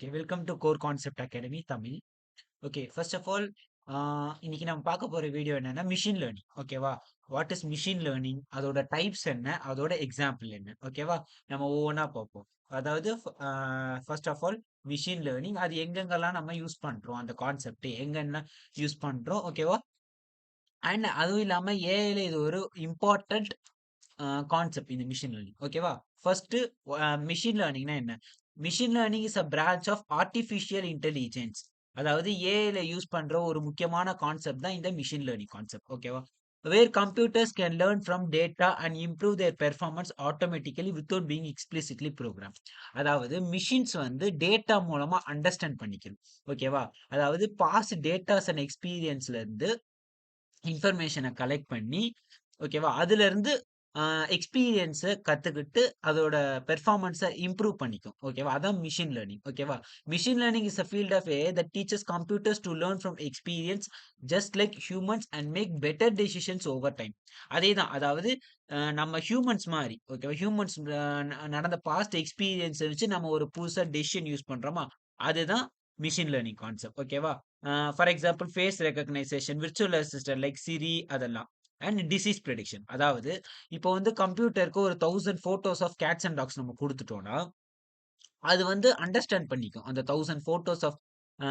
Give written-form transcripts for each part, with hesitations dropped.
Okay. Welcome to core concept academy Tamil. Okay. First of all இன்னைக்கு நம்ம பார்க்க போற வீடியோ என்னன்னா மிஷின் லேர்னிங். ஓகேவா? What is machine learning? அதோட டைப்ஸ் என்ன? அதோட எக்ஸாம்பிள் என்ன? ஓகேவா? நம்ம ஒவ்வொன்றா பார்ப்போம். அதாவது first of all machine learning அது எங்கெங்கெல்லாம் நம்ம யூஸ் பண்றோம் அந்த கான்செப்ட் எங்கென்ன யூஸ் பண்றோம். ஓகேவா? அண்ட் அதுவும் இல்லாம ஏஐல இது ஒரு இம்பார்ட்டன்ட் கான்செப்ட் இந்த மிஷின் லேர்னிங். ஓகேவா? ஃபர்ஸ்ட் மிஷின் லேர்னிங்னா என்ன? Machine learning is a branch of artificial intelligence. அதாவது ஏஐல யூஸ் பண்ற ஒரு முக்கியமான கான்செப்ட் தான் இந்த மிஷின் லேர்னிங் கான்செப்ட். ஓகேவா? Where computers can learn from data and improve their performance automatically without being explicitly program. அதாவது மிஷின்ஸ் வந்து டேட்டா மூலமா அண்டர்ஸ்டாண்ட் பண்ணிக்கணும். ஓகேவா? அதாவது பாஸ்ட் டேட்டாஸ் அண்ட் எக்ஸ்பீரியன்ஸ்ல இருந்து இன்ஃபர்மேஷனை கலெக்ட் பண்ணி, ஓகேவா? அதுலருந்து எக்ஸ்பீரியன்ஸ கத்துக்கிட்டு, அதோட பெர்ஃபார்மன்ஸ இம்ப்ரூவ் பண்ணிக்கும். ஓகேவா? அதான் மிஷின் லேர்னிங். ஓகேவா? Machine learning is a field of AI that teaches computers to learn from experience just like humans and make better decisions over time. அதேதான். அதாவது நம்ம ஹியூமன்ஸ் மாரி. ஓகேவா? ஹியூமன்ஸ் நடந்த பாஸ்ட் எக்ஸ்பீரியன்ஸ வச்சு நம்ம ஒரு புதுசா டெசிஷன் யூஸ் பண்றோமா? அதுதான் மிஷின் லேர்னிங் கான்செப்ட். ஓகேவா? For example face recognition, virtual assistant like Siri அதெல்லாம். And disease prediction. அதாவது இப்போ வந்து கம்ப்யூட்டருக்கு ஒரு 1000 photos of cats and dogs நம்ம குடுத்துட்டோம்னா, அது வந்து அண்டர்ஸ்டாண்ட் பண்ணிக்கும். அந்த 1000 photos of ah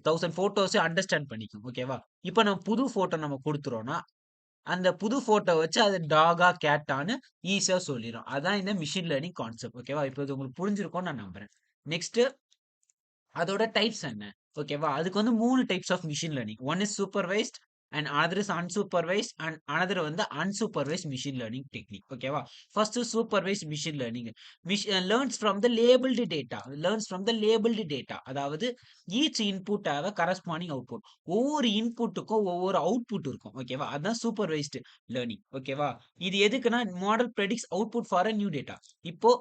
1000 photos understand பண்ணிக்கும். ஓகேவா? இப்போ நம்ம புது ஃபோட்டோ நம்ம குடுத்துறோம்னா, அந்த புது ஃபோட்டோ வச்சு அது டாகா, கேட்டான்னு ஈஸியா சொல்லிரும். அதான் இந்த மிஷின் லேர்னிங் கான்செப்ட். ஓகேவா? இப்போ இது உங்களுக்கு புரிஞ்சிருக்கும்னு நான் நம்புறேன். நெக்ஸ்ட் அதோட டைப்ஸ் என்ன? ஓகேவா? அதுக்கு வந்து 3 types of machine learning. One is supervised and another is unsupervised and another வந்து அன்சூப்பர்வைஸ்ட் மிஷின் லேர்னிங் டெக்னிக். ஓகேவா? First supervised machine learning. Learns from the labelled data. Learns from the labelled data. அதாவது each input have a corresponding output. ஒவ்வொரு இன்புட்டுக்கும் ஒவ்வொரு output இருக்கும். ஓகேவா? அதான் supervised learning. ஓகேவா? இது எதுக்குன்னா model predicts output for a new data. இப்போ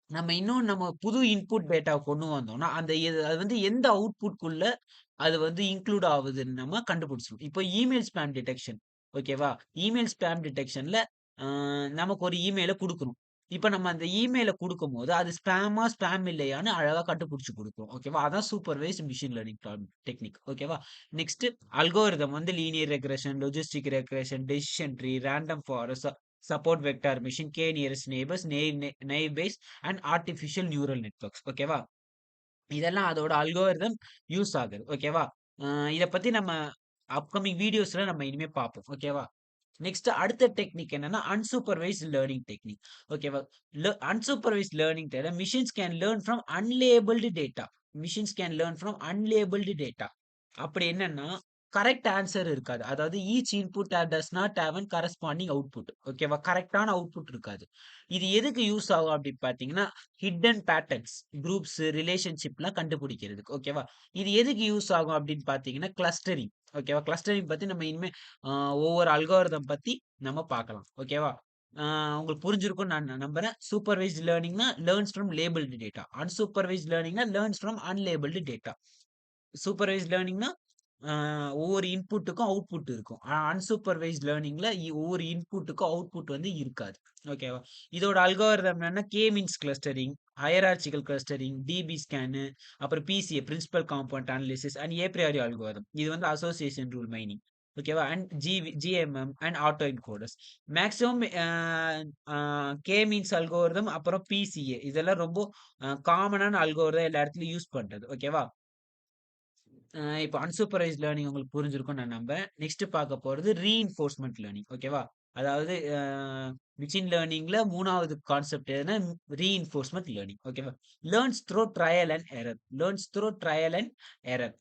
நம்ம புது இன்புட் டேட்டா கொண்டு வந்தோம்னா, அந்த அது வந்து எந்த அவுட்புட்குள்ள அது வந்து இன்க்ளூட் ஆவுதுன்னு நம்ம கண்டுபிடிச்சிருவோம். இப்போ இமெயில் ஸ்பாம் டிடெக்ஷன். ஓகேவா? இமெயில் ஸ்பாம் டிடெக்ஷன்ல அ நமக்கு ஒரு இமெயில குடுக்கணும். இப்ப நம்ம அந்த இமெயில குடுக்கும்போது, அது ஸ்பாமா, ஸ்பாம் இல்லையான்னு அழகா கண்டுபிடிச்சு குடுக்கும். ஓகேவா? அதான் சூப்பர்வைஸ்ட் மிஷின் லேர்னிங் டெக்னிக். ஓகேவா? நெக்ஸ்ட் அல்கோரிதம் வந்து linear regression, logistic regression, decision tree, random forest, support vector machine, K nearest neighbours, naive Bayes and artificial neural networks. ஓகேவா? இதெல்லாம் அதோட அல்கோரிதம் யூஸ் ஆகுது. ஓகேவா? அ இத பத்தி நம்ம அப்கமிங் வீடியோஸ்ல நம்ம இனிமே பார்ப்போம். ஓகேவா? நெக்ஸ்ட் அடுத்த டெக்னிக் என்னன்னா அன்சூப்பர்வைஸ்ட் லேர்னிங் டெக்னிக். ஓகேவா? Unsupervised learning machines can learn from unlabelled data. Machines can learn from unlabelled data. அப்படி என்னன்னா கரெக்ட் ஆன்சர் இருக்காது. அதாவது each input does not have an corresponding output. ஓகேவா? கரெக்ட்டான அவுட்புட் இருக்காது. இது எதுக்கு யூஸ் ஆகும் அப்படின்னு பார்த்தீங்கன்னா, ஹிட்டன் பேட்டர்ன்ஸ், குரூப்ஸ், ரிலேஷன்ஷிப்லாம் கண்டுபிடிக்கிறதுக்கு. ஓகேவா? இது எதுக்கு யூஸ் ஆகும் அப்படின்னு பார்த்தீங்கன்னா, கிளஸ்டரிங். ஓகேவா? கிளஸ்டரிங் பத்தி நம்ம இனிமே அ ஒவ்வொரு அல்காரிதம் பத்தி நம்ம பார்க்கலாம். ஓகேவா? அ உங்களுக்கு புரிஞ்சிருக்கும்னு நான் நம்புறேன். சூப்பர்வைஸ்ட் லேர்னிங்னா learns from labelled data. Unsupervised லேர்னிங்னா learns from unlabelled data. Supervised லேர்னிங்னா அ ஒவ்வொரு இன்புட்டுக்கும் அவுட்புட் இருக்கும். அன்சூப்பர்வைஸ்ட் லேர்னிங்ல ஒவ்வொரு இன்புட்டுக்கும் அவுட்புட் வந்து இருக்காது. ஓகேவா? இதோட அல்காரிதம் என்னன்னா K means clustering, hierarchical clustering, DB scan, அப்புறம் PCA principal compound analysis and apriori algorithm. இது வந்து அசோசியேஷன் ரூல் மைனிங். ஓகேவா? And GMM and auto encoders. Maximum K means algorithm அப்புறம் பிசிஏ இதெல்லாம் ரொம்ப காமனான அல்கோரிதம் எல்லா இடத்துலயும் யூஸ் பண்றது. ஓகேவா? இப்போ அன்சூப்பர்வைஸ்ட் லேர்னிங் உங்களுக்கு புரிஞ்சிருக்கும்னு நான் நம்புறேன். நெக்ஸ்ட் பார்க்க போறது ரீஇன்ஃபோர்ஸ்மென்ட் லேர்னிங். ஓகேவா? அதாவது மிஷின் லேர்னிங்ல 3வது கான்செப்ட் எதுனா ரீஇன்ஃபோர்ஸ்மென்ட் லேர்னிங். ஓகேவா? Learns through trial and error. Learns through trial and error.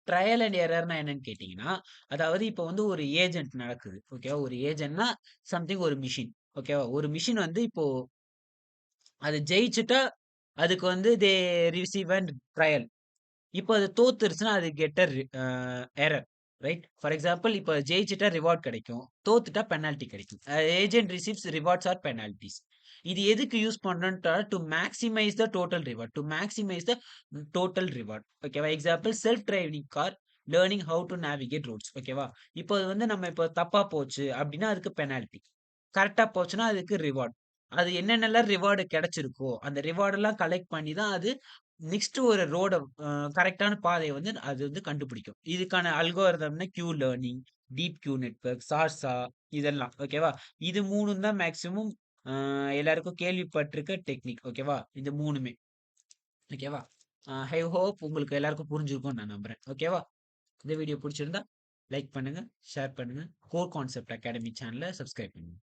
Trial and எரர்னா என்னன்னு கேட்டீங்கன்னா, அதாவது இப்போ வந்து ஒரு ஏஜென்ட் நடக்குது. ஓகேவா? ஒரு ஏஜென்ட்னா சம்திங் ஒரு மிஷின். ஓகேவா? ஒரு மிஷின் வந்து இப்போ அது ஜெயிச்சுட்டா அதுக்கு வந்து ரிசீவ் அண்ட் ட்ரையல். இப்போ அது தோத்துருச்சுன்னா அது get a error. Right? For example இப்ப ஜெயிச்சுட்டா ரிவார்ட் கிடைக்கும். தோத்துட்டா பெனால்டி கிடைக்கும். Agent receives rewards or penalties. இது எதுக்கு யூஸ் பண்றோம்ட்டா to maximise the total reward. To maximise the total reward. ஓகேவா? Example self driving car learning how to navigate roads. ஓகேவா? இப்போ அது வந்து நம்ம இப்போ தப்பா போச்சு அப்படின்னா அதுக்கு பெனால்டி. கரெக்ட்டா போச்சுன்னா அதுக்கு ரிவார்ட். அது என்னென்னலாம் ரிவார்டு கிடைச்சிருக்கோ, அந்த ரிவார்டெல்லாம் கலெக்ட் பண்ணி தான் அது நெக்ஸ்ட் ஒரு ரோட கரெக்ட்டான பாதைய வந்து அது வந்து கண்டுபிடிக்கும். இதுக்கான அல்கோரிதம்னா Q learning, deep Q network, SARSA இதெல்லாம். ஓகேவா? இது 3ம் தான் மேக்ஸிமம் அ எல்லாருக்கும் கேள்விப்பட்டிருக்க டெக்னிக். ஓகேவா? இந்த 3மே. ஓகேவா? ஐ ஹோப் உங்களுக்கு எல்லாருக்கும் புரிஞ்சிருக்கும்னு நான் நம்புறேன். ஓகேவா? இந்த வீடியோ புடிச்சிருந்தா லைக் பண்ணுங்க, ஷேர் பண்ணுங்க. கோர் கான்செப்ட் அகாடமி சேனல சப்ஸ்கிரைப் பண்ணுங்க.